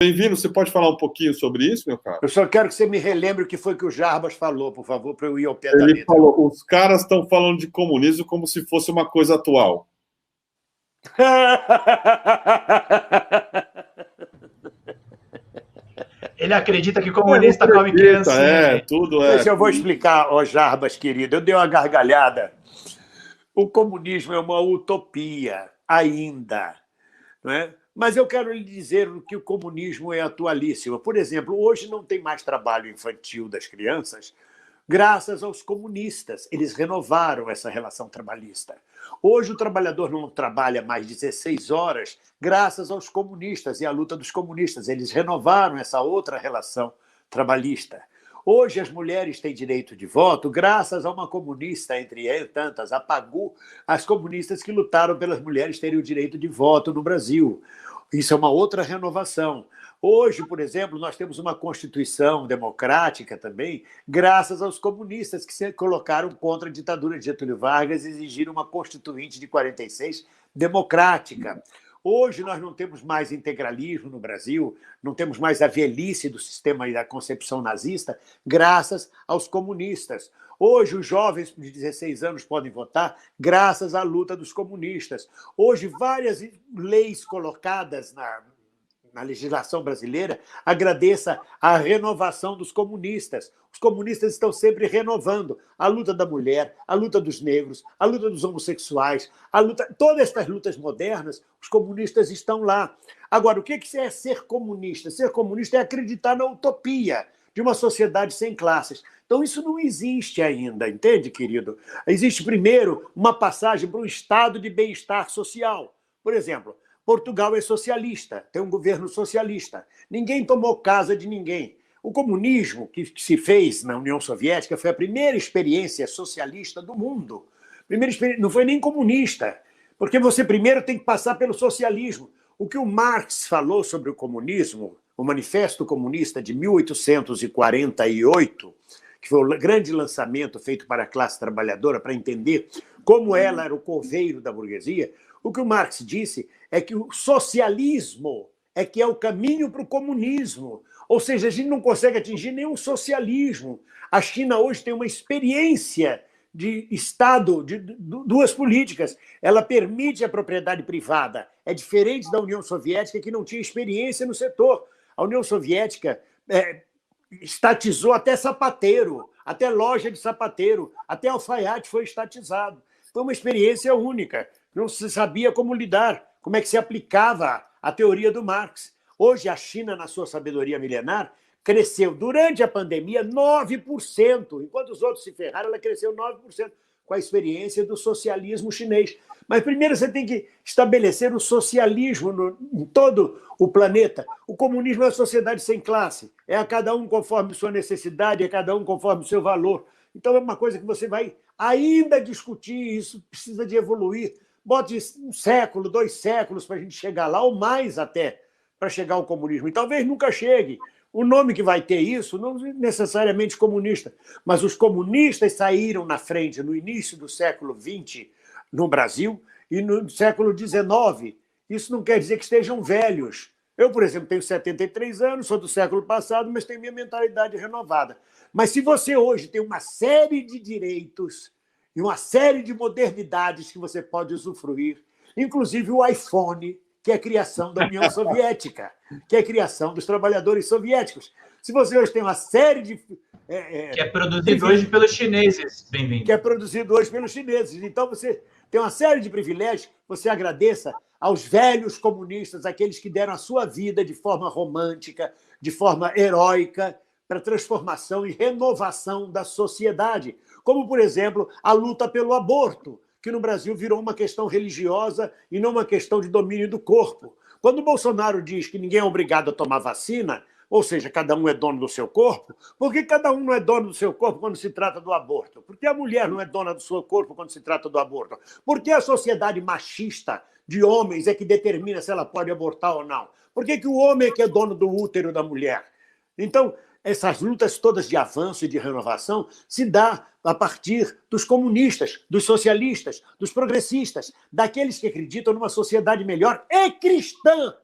Bem-vindo, você pode falar um pouquinho sobre isso, meu caro? Eu só quero que você me relembre o que foi que o Jarbas falou, por favor, para eu ir ao pé da Ele letra. falou, os caras estão falando de comunismo como se fosse uma coisa atual. Ele acredita que comunista come criancinha. Tudo é. Deixa eu vou explicar, ó Jarbas, querido. Eu dei uma gargalhada. O comunismo é uma utopia, ainda. Não é? Mas eu quero lhe dizer que o comunismo é atualíssimo. Por exemplo, hoje não tem mais trabalho infantil das crianças, graças aos comunistas. Eles renovaram essa relação trabalhista. Hoje o trabalhador não trabalha mais 16 horas, graças aos comunistas e à luta dos comunistas. Eles renovaram essa outra relação trabalhista. Hoje as mulheres têm direito de voto graças a uma comunista, entre tantas, a PAGU, as comunistas que lutaram pelas mulheres terem o direito de voto no Brasil. Isso é uma outra renovação. Hoje, por exemplo, nós temos uma Constituição democrática também, graças aos comunistas que se colocaram contra a ditadura de Getúlio Vargas e exigiram uma Constituinte de 46 democrática. Hoje nós não temos mais integralismo no Brasil, não temos mais a velhice do sistema e da concepção nazista, graças aos comunistas. Hoje os jovens de 16 anos podem votar graças à luta dos comunistas. Hoje várias leis colocadas na legislação brasileira agradeça a renovação dos comunistas. Os comunistas estão sempre renovando a luta da mulher, a luta dos negros, a luta dos homossexuais, todas estas lutas modernas, os comunistas estão lá. Agora, o que é ser comunista? Ser comunista é acreditar na utopia de uma sociedade sem classes. Então, isso não existe ainda, entende, querido? Existe, primeiro, uma passagem para um estado de bem-estar social. Por exemplo, Portugal é socialista, tem um governo socialista. Ninguém tomou casa de ninguém. O comunismo que se fez na União Soviética foi a primeira experiência socialista do mundo. Não foi nem comunista, porque você primeiro tem que passar pelo socialismo. O que o Marx falou sobre o comunismo, o Manifesto Comunista de 1848, que foi o grande lançamento feito para a classe trabalhadora para entender como ela era o coveiro da burguesia, o que o Marx disse é que o socialismo é que é o caminho para o comunismo. Ou seja, a gente não consegue atingir nenhum socialismo. A China hoje tem uma experiência de Estado, de duas políticas. Ela permite a propriedade privada. É diferente da União Soviética, que não tinha experiência no setor. A União Soviética estatizou até sapateiro, até loja de sapateiro, até alfaiate foi estatizado. Foi uma experiência única. Não se sabia como lidar, como é que se aplicava a teoria do Marx. Hoje, a China, na sua sabedoria milenar, cresceu durante a pandemia 9%. Enquanto os outros se ferraram, ela cresceu 9%, com a experiência do socialismo chinês. Mas primeiro você tem que estabelecer o socialismo em todo o planeta. O comunismo é a sociedade sem classe. É a cada um conforme sua necessidade, é cada um conforme o seu valor. Então é uma coisa que você vai ainda discutir, isso precisa de evoluir. Bote 1 século, 2 séculos para a gente chegar lá, ou mais até, para chegar ao comunismo. E talvez nunca chegue. O nome que vai ter isso não é necessariamente comunista, mas os comunistas saíram na frente no início do século XX no Brasil e no século XIX. Isso não quer dizer que estejam velhos. Eu, por exemplo, tenho 73 anos, sou do século passado, mas tenho minha mentalidade renovada. Mas se você hoje tem uma série de direitos e uma série de modernidades que você pode usufruir, inclusive o iPhone, que é a criação da União Soviética, que é a criação dos trabalhadores soviéticos. Se você hoje tem uma série de... que é produzido hoje pelos chineses, bem-vindo. Que é produzido hoje pelos chineses. Então, você tem uma série de privilégios, você agradeça aos velhos comunistas, aqueles que deram a sua vida de forma romântica, de forma heróica, para a transformação e renovação da sociedade. Como, por exemplo, a luta pelo aborto, que no Brasil virou uma questão religiosa e não uma questão de domínio do corpo. Quando o Bolsonaro diz que ninguém é obrigado a tomar vacina, ou seja, cada um é dono do seu corpo, por que cada um não é dono do seu corpo quando se trata do aborto? Por que a mulher não é dona do seu corpo quando se trata do aborto? Por que a sociedade machista de homens é que determina se ela pode abortar ou não? Por que o homem é que é dono do útero da mulher? Então, essas lutas todas de avanço e de renovação se dá a partir dos comunistas, dos socialistas, dos progressistas, daqueles que acreditam numa sociedade melhor e cristã.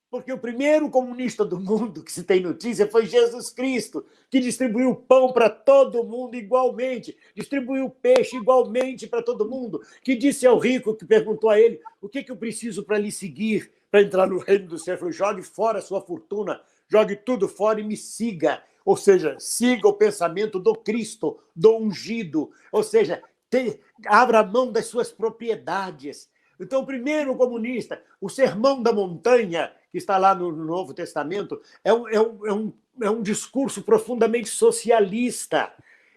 Porque o primeiro comunista do mundo que se tem notícia foi Jesus Cristo, que distribuiu pão para todo mundo igualmente, distribuiu peixe igualmente para todo mundo, que disse ao rico, que perguntou a ele, o que eu preciso para lhe seguir, para entrar no reino do céu? Ele falou, jogue fora a sua fortuna, jogue tudo fora e me siga. Ou seja, siga o pensamento do Cristo, do ungido. Ou seja, abra mão das suas propriedades. Então, o primeiro comunista, o Sermão da Montanha, que está lá no Novo Testamento, é um discurso profundamente socialista.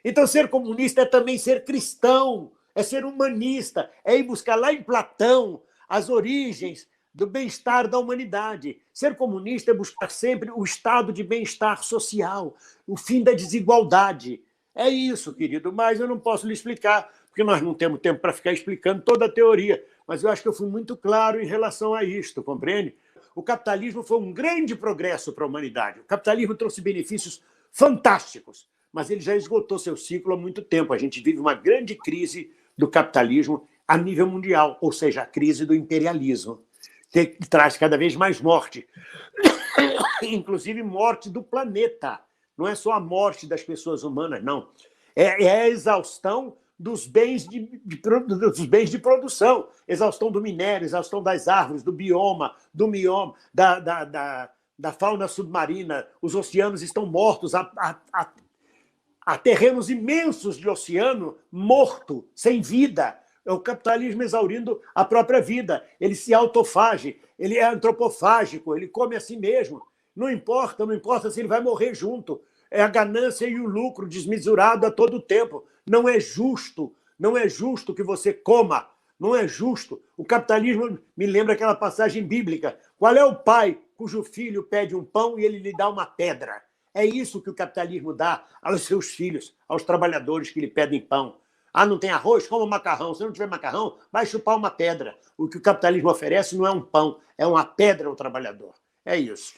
Então, ser comunista é também ser cristão, é ser humanista, é ir buscar lá em Platão as origens do bem-estar da humanidade. Ser comunista é buscar sempre o estado de bem-estar social, o fim da desigualdade. É isso, querido, mas eu não posso lhe explicar, porque nós não temos tempo para ficar explicando toda a teoria, mas eu acho que eu fui muito claro em relação a isto, compreende? O capitalismo foi um grande progresso para a humanidade. O capitalismo trouxe benefícios fantásticos, mas ele já esgotou seu ciclo há muito tempo. A gente vive uma grande crise do capitalismo a nível mundial, ou seja, a crise do imperialismo, que traz cada vez mais morte, inclusive morte do planeta. Não é só a morte das pessoas humanas, não. É a exaustão dos bens de produção, exaustão do minério, exaustão das árvores, do bioma, do mioma, da fauna submarina. Os oceanos estão mortos, há terrenos imensos de oceano morto, sem vida. É o capitalismo exaurindo a própria vida. Ele se autofage, ele é antropofágico, ele come a si mesmo. Não importa se ele vai morrer junto. É a ganância e o lucro desmesurado a todo tempo. Não é justo que você coma. Não é justo. O capitalismo me lembra aquela passagem bíblica. Qual é o pai cujo filho pede um pão e ele lhe dá uma pedra? É isso que o capitalismo dá aos seus filhos, aos trabalhadores que lhe pedem pão. Ah, não tem arroz? Coma macarrão. Se não tiver macarrão, vai chupar uma pedra. O que o capitalismo oferece não é um pão, é uma pedra ao trabalhador. É isso.